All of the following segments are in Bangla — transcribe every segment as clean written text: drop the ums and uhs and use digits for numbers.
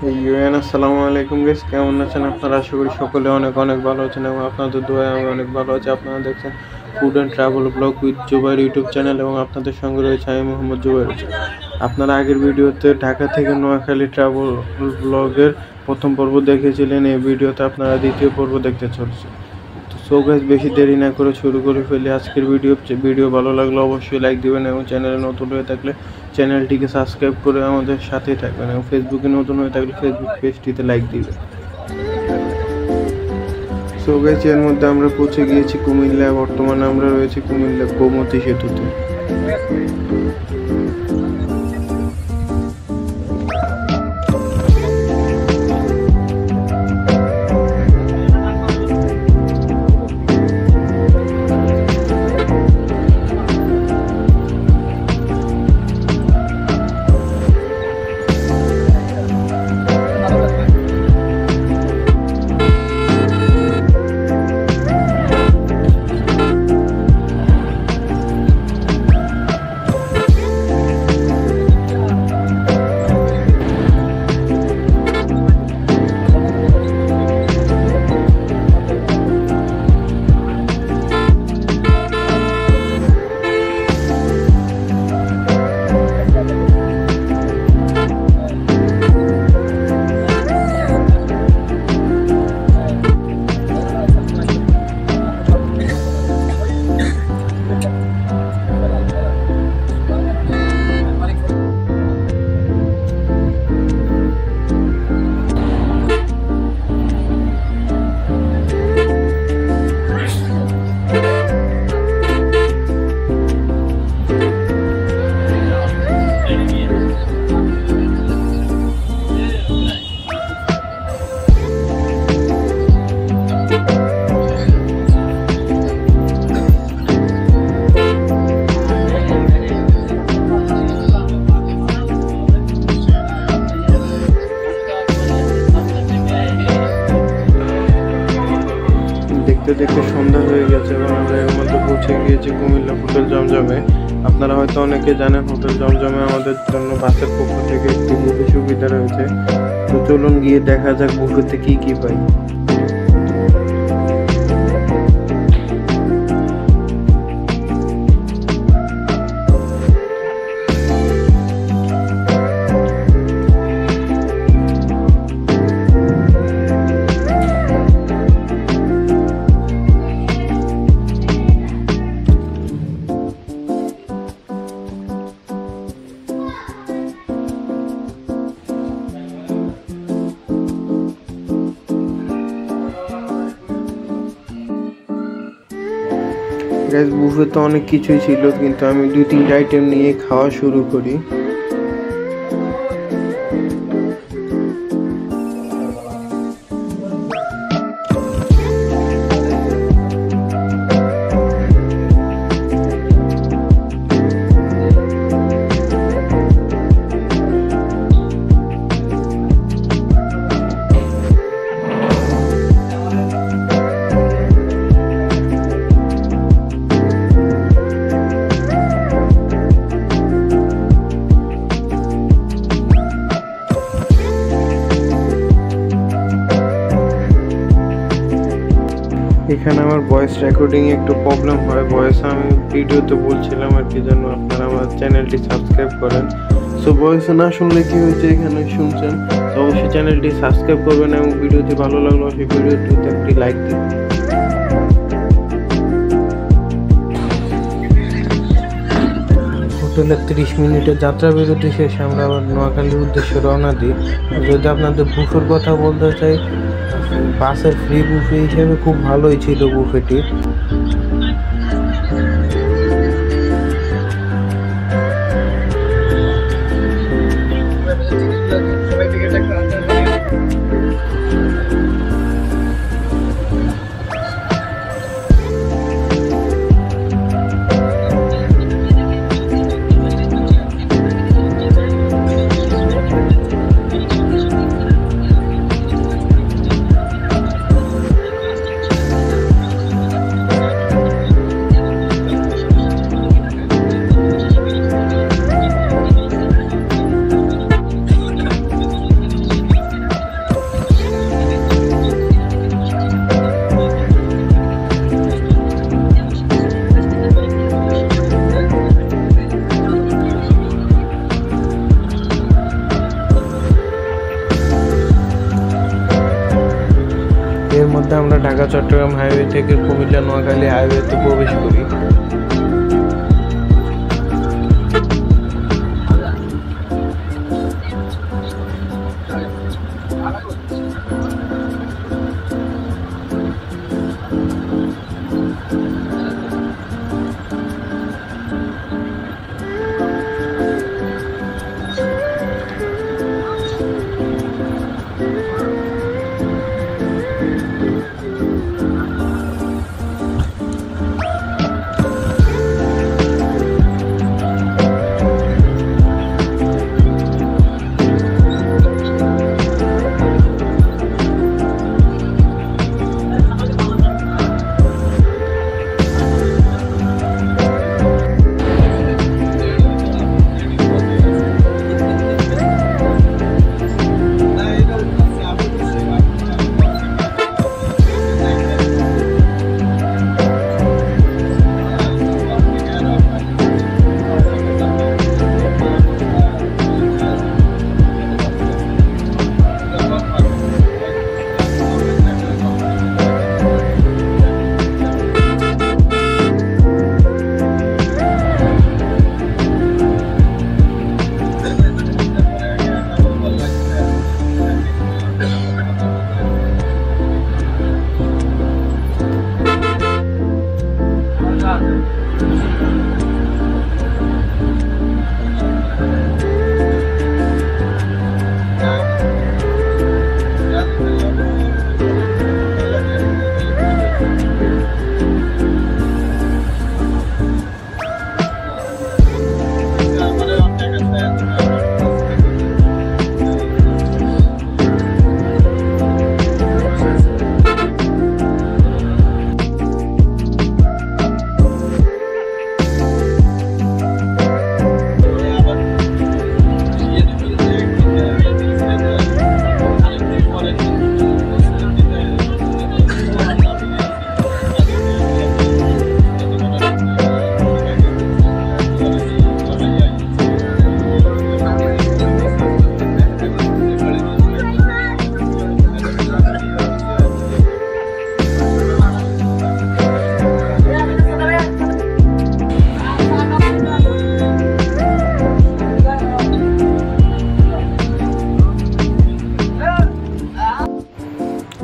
আসসালামু আলাইকুম গাইস, কেমন আছেন আপনারা? আশা করি সকলে অনেক অনেক ভালো আছেন এবং আপনাদের দোয়ায় আমি অনেক ভালো আছি। আপনারা দেখছেন food and travel blog with Zubair YouTube channel এবং আপনাদের সঙ্গে রয়েছে আমি মোহাম্মদ জুবাইর হোসেন। আপনারা আগের ভিডিওতে ঢাকা থেকে নোয়াখালী ট্রাভেল ব্লগের প্রথম পর্ব দেখেছিলেন, এই ভিডিওতে আপনারা দ্বিতীয় পর্ব দেখতে চলছে। সো গাইস, বেশি দেরি না করে শুরু করে ফেলি আজকের ভিডিও ভালো লাগলে অবশ্যই লাইক দিবেন এবং চ্যানেলে নতুন হয়ে থাকলে চ্যানেলটিকে সাবস্ক্রাইব করে আমাদের সাথেই থাকবেন এবং ফেসবুকে নতুন হয়ে থাকলে ফেসবুক পেজটিতে লাইক দিবেন। সো গাইস, এর মধ্যে আমরা পৌঁছে গিয়েছি কুমিল্লা। বর্তমানে আমরা রয়েছি কুমিল্লা গোমতী সেতুতে। দেখতে দেখতে সন্ধ্যা হয়ে গেছে এবং আমরা এর মধ্যে পৌঁছে গিয়েছি কুমিল্লা হোটেল জমজমে। আপনারা হয়তো অনেকে জানেন হোটেল জমজমে আমাদের জন্য বাসের পক্ষ থেকে একটি বুফে সুবিধা রয়েছে। তো চলুন গিয়ে দেখা যাক বুফেতে কি কি পাই। গাইস, বুফে তো অনেক কিছুই ছিল, কিন্তু আমি 2-3টা আইটেম নিয়ে খাওয়া শুরু করি। এখানে আমার ভয়েস রেকর্ডিং একটু প্রবলেম হয়, ভয়েস আমি ভিডিওতে বলছিলাম আর কি যেন আপনারা আমার চ্যানেলটি সাবস্ক্রাইব করেন। সো ভয়েস না শুনলে কি হয়েছে এখানে শুনছেন, তো অবশ্যই চ্যানেলটি সাবস্ক্রাইব করবেন এবং ভিডিওটি ভালো লাগলো সেই ভিডিওটিতে একটি লাইক দিন। হোটেলের 30 মিনিটের যাত্রা বিরতি শেষে আমরা আবার নোয়াখালীর উদ্দেশ্যে রওনা দিই। যদি আপনাদের বুফের কথা বলতে চাই, বাসের ফ্রি বুফে হিসেবে খুব ভালোই ছিল বুফেটি। মধ্যে আমরা ঢাকা চট্টগ্রাম হাইওয়ে থেকে কুমিল্লা নোয়াখালী হাইওয়েতে প্রবেশ করি।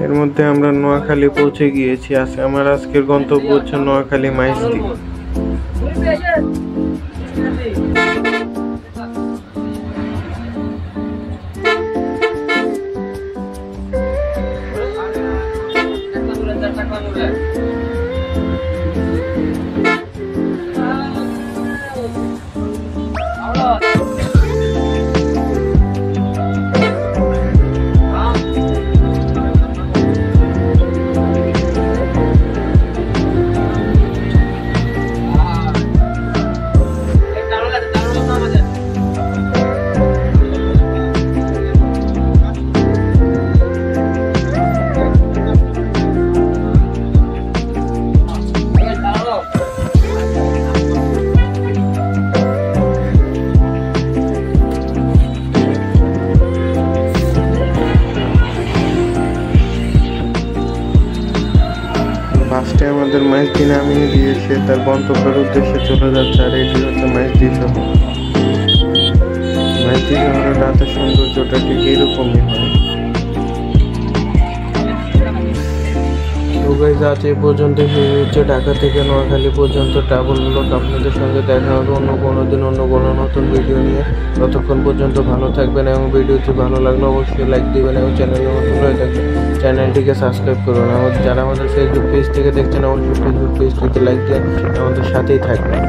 এর মধ্যে আমরা নোয়াখালী পৌঁছে গিয়েছি। আমার আজকের গন্তব্য হচ্ছে নোয়াখালী মাইজদী। বাসটি আমাদের মাইজদী নামিয়ে দিয়েছে, তার গন্তব্যের উদ্দেশ্যে চলে যাচ্ছে। আর এটি হচ্ছে মাইজদী শহর। মাইজদী শহরের রাতের সৌন্দর্যটা ঠিক এরকমই হয়। আজ এই পর্যন্ত হচ্ছে ঢাকা থেকে নোয়াখালী পর্যন্ত ট্রাভেল ব্লগ। আপনাদের সঙ্গে দেখা হবে অন্য কোনো দিন অন্য কোনো নতুন ভিডিও নিয়ে। ততক্ষণ পর্যন্ত ভালো থাকবেন এবং ভিডিওটি ভালো লাগলে অবশ্যই লাইক দিবেন এবং চ্যানেলে নতুন হয়ে থাকবেন চ্যানেলটিকে সাবস্ক্রাইব করুন। যারা আমাদের ফেসবুক পেজ থেকে দেখছেন অবশ্যই ফেসবুক পেজটিতে লাইক দিয়ে আমাদের সাথেই থাকবেন।